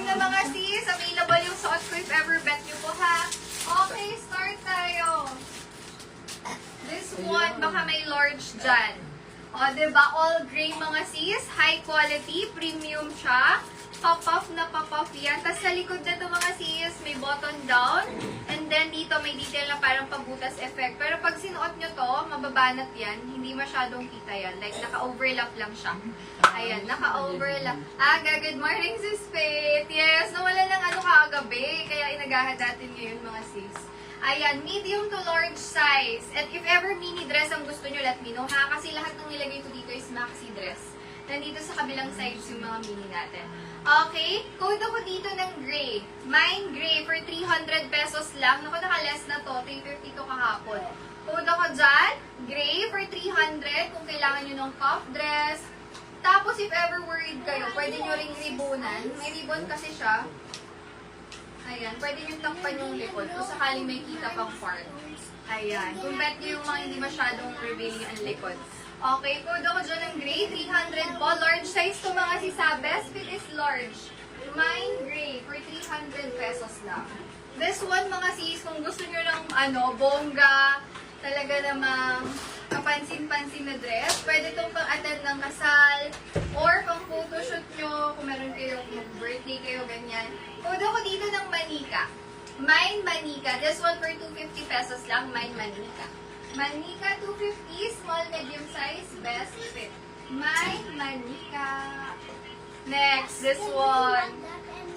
na mga sis. Available yung suot ko if ever bet nyo po ha. Okay, start tayo. This one, baka may large dyan. O, diba? All gray mga sis. High quality. Premium siya. Pop-off na pop-off yan. Tapos sa likod na ito mga sis, may button down. And then dito may detail na parang pabutas effect. Pero pag sinuot nyo to, mababanat yan. Hindi masyadong kita yan. Like, naka-overlap lang siya. Ayan, naka-overlap. Good morning sis Faith. Yes, nawala ng ano kagabi. Kaya inagahad natin ngayon mga sis. Ayan, medium to large size. And if ever mini dress ang gusto nyo, let me know ha. Kasi lahat ng nilagay ko dito is maxi dress. Nandito sa kabilang sides yung mga mini natin. Okay, code ako dito ng gray. Mine gray for 300 pesos lang. Naku, naka-less na to. 350 to kahapon. Code ako dyan. Gray for 300 kung kailangan nyo ng cuff dress. Tapos if ever worried kayo, pwede nyo ring ribonan. May ribbon kasi siya. Ayan, pwede nyo takpan yung likod kung sakaling may kita pang part. Ayan, kung bet nyo yung mga hindi masyadong revealing ang likod. Okay, code ako dyan ng gray, 300 po. Large size to mga sisa. Best fit is large. Mine gray for 300 pesos lang. This one mga sis, kung gusto nyo ng bongga, talaga namang kapansin-pansin na dress, pwede itong pang-attend ng kasal, or pang photoshoot nyo, kung meron kayong birthday kayo, ganyan. Code ako dito ng manika. Mine manika. This one for 250 pesos lang. Mine manika. Manika 250, small, medium size, best fit. My Manika. Next, this one.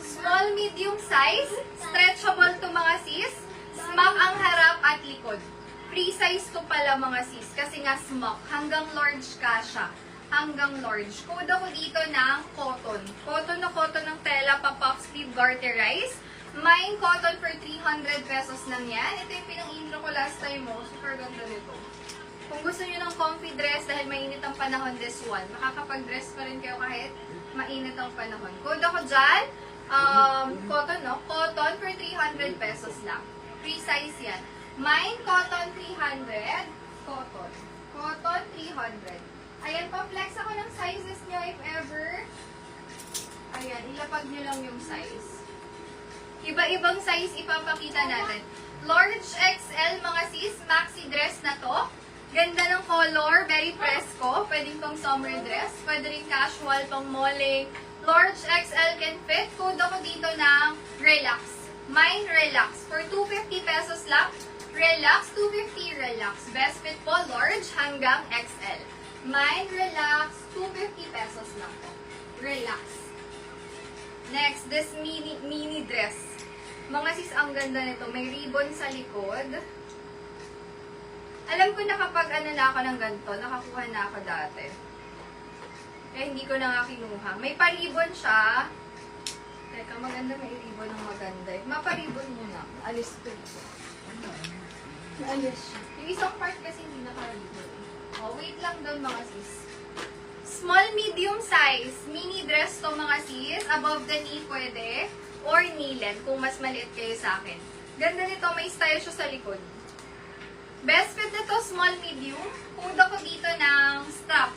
Small, medium size, stretchable to mga sis. Smock ang harap at likod. Free size to pala mga sis, kasi nga smock. Hanggang large ka siya. Hanggang large. Code ako dito ng cotton. Cotton na cotton ng tela, pa-puff sleeve garterize. Mine cotton for 300 pesos lang yan. Ito yung pinang-intro ko last time mo. Super ganda nito. Kung gusto nyo ng comfy dress dahil mainit ang panahon, this one. Makakapag-dress pa rin kayo kahit mainit ang panahon. Code ako dyan. Cotton, no? Cotton for 300 pesos lang. Free size yan. Mine cotton 300. Cotton. Cotton 300. Ayan, pa-flex ako ng sizes nyo if ever. Ayan, ilapag nyo lang yung size. Iba-ibang size ipapakita natin. Large XL mga sis, maxi dress na to. Ganda ng color, very fresco. Pwedeng pang summer dress. Pwede rin casual, pang malling. Large XL can fit. Code ako dito ng Relax. Mine Relax. For 250 pesos lang. Relax, 250 Relax. Best fit po, large hanggang XL. Mine Relax, 250 pesos lang po. Relax. Next, this mini dress. Mga sis, ang ganda nito. May ribbon sa likod. Alam ko na kapag na ako ng ganito, nakakuha na ako dati. Kaya hindi ko na nga kinuha. May pa-ribbon siya. Teka, maganda may ribbon ng maganda. Mapa-ribbon muna. Alis ko ito. Alis siya. Yung isang part kasi hindi naka-ribbon. Oh, wait lang doon mga sis. Small, medium size. Mini dress to mga sis. Above the knee pwede. Or knee-length kung mas maliit kayo sa akin. Ganda nito, may style siya sa likod. Best fit nito, small, medium. Code ako dito ng strap.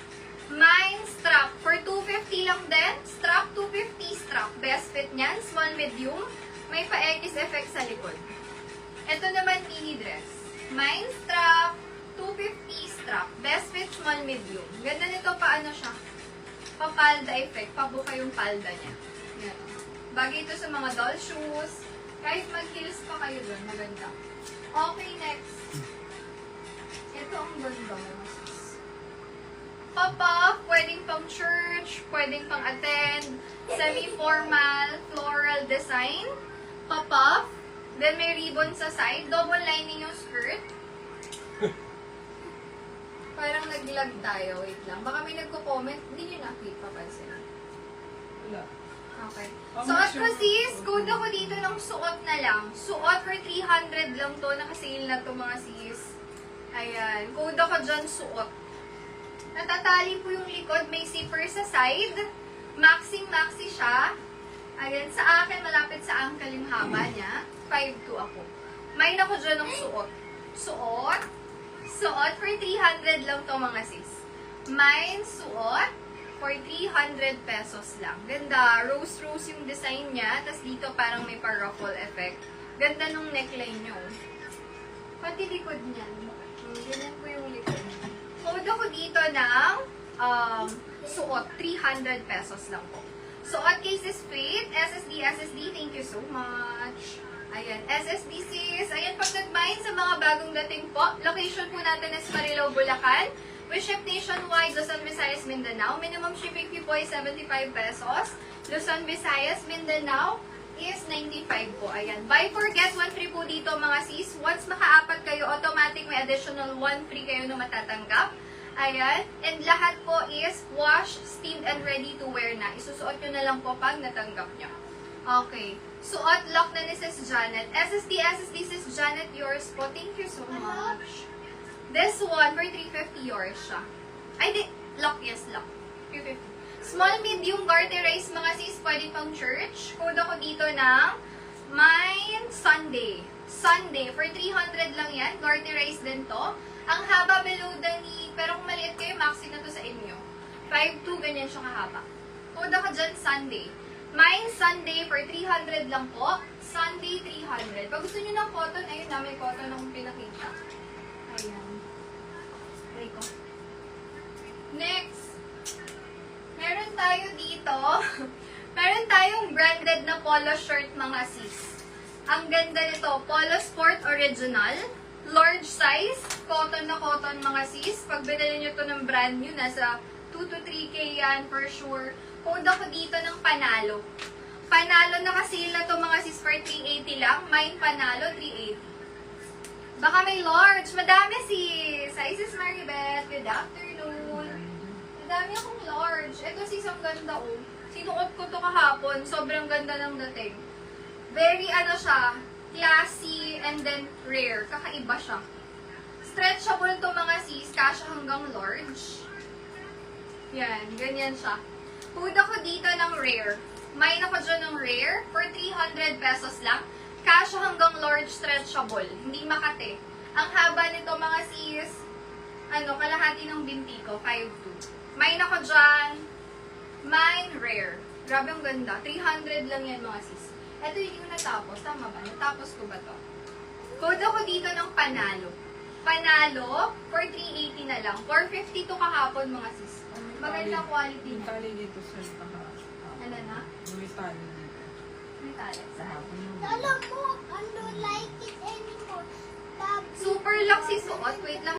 Mine strap. For 250 lang din. Strap, 250 strap. Best fit niyan, small, medium. May pa-X effect sa likod. Ito naman, mini dress. Mine strap, 250 strap. Best fit, small, medium. Ganda nito, paano siya? Pa-palda effect. Pabuka yung palda niya. Yan. Bagay ito sa mga doll shoes. Kahit mag-heels pa kayo doon, maganda. Okay, next. Ito ang ganda. Pop-up, pwedeng pang church, pwedeng pang attend, semi-formal, floral design. Pop-up. Then may ribbon sa side. Double lining yung skirt. Parang nag-lag tayo. Wait lang. Baka may nagko-comment. Hindi nyo nakita pansin. Wala. Okay. Suot ko sis, code ako dito ng suot na lang. Suot for 300 lang to. Nakasale na to mga sis. Ayan. Code ako dyan, suot. Natatali po yung likod. May zipper sa side. Maxi siya. Ayan. Sa akin, malapit sa ankle yung haba niya. 5'2" ako. Mine ako dyan ng suot. Suot for 300 lang to mga sis. Mine, suot. for 300 pesos lang. Ganda. Rose-rose yung design niya. Tapos dito parang may pa-ruffle effect. Ganda nung neckline nyo. Pati likod niyan. Ganyan po yung likod. Code ako dito ng suot. 300 pesos lang po. Suot cases fit. SSD. Thank you so much. Ayan. SSD sis. Ayan, pag nag-mine sa mga bagong dating po, location po natin is Marilao, Bulacan. We ship nationwide, Luzon, Visayas, Mindanao. Minimum shipping fee po ay 75 pesos. Luzon, Visayas, Mindanao is 95 po. Ayan. Buy for get 1 free po dito mga sis. Once makaapat kayo, automatic may additional 1 free kayo na matatanggap. Ayan. And lahat po is wash, steamed, and ready to wear na. Isusuot nyo na lang po pag natanggap nyo. Okay. Suot, lock na ni Sis Janet. SSD Sis Janet, yours po. Thank you so much. This one, for 350 yours siya. Ay, di. Lock, yes, lock. 350. Small, medium, garterized mga sis, pwede pang church. Code ako dito ng Mine Sunday. Sunday, for 300 lang yan. Garterized din to. Ang haba below the knee, pero kung maliit kayo, maxi na to sa inyo. 5'2", ganyan siya kahaba. Code ako dyan, Sunday. Mine Sunday for 300 lang po. Sunday 300. Pag gusto niyo ng cotton, ayun na, may cotton akong pinakita. Ayan. Try ko. Next. Meron tayo dito. Meron tayong branded na polo shirt mga sis. Ang ganda nito. Polo Sport Original. Large size. Cotton na cotton mga sis. Pag binili nyo to ng brand new, nasa 2 to 3K yan for sure. Code ako dito ng Panalo. Panalo naka-sale na to mga sis for 380 lang. Mine Panalo, 380. Baka may large. Madami sis. Hi sis Maribeth. Good afternoon. Madami akong large. Ito sis, ang ganda oh. Sinuot ko to kahapon. Sobrang ganda ng dating. Very ano siya, classy and then rare. Kakaiba siya. Stretchable to mga sis. Kasya hanggang large. Yan, ganyan siya. Food ako dito ng rare. Mine ako dyan ng rare for 300 pesos lang. Kasya hanggang large stretchable. Hindi makate. Ang haba nito mga sis, kalahati ng binti ko, 5'2". Mine ako dyan. Mine rare. Grabe ang ganda. 300 lang yan mga sis. Ito yung natapos. Tama ba? Natapos ko ba to? Code ako dito ng Panalo. Panalo for 380 na lang. 450 to kahapon mga sis. Maganda quality May na. tali dito sa Ano na? May tali dito. May tali. Sa hapon yung Alam mo, I don't like it anymore. Super lang si suot. Wait lang.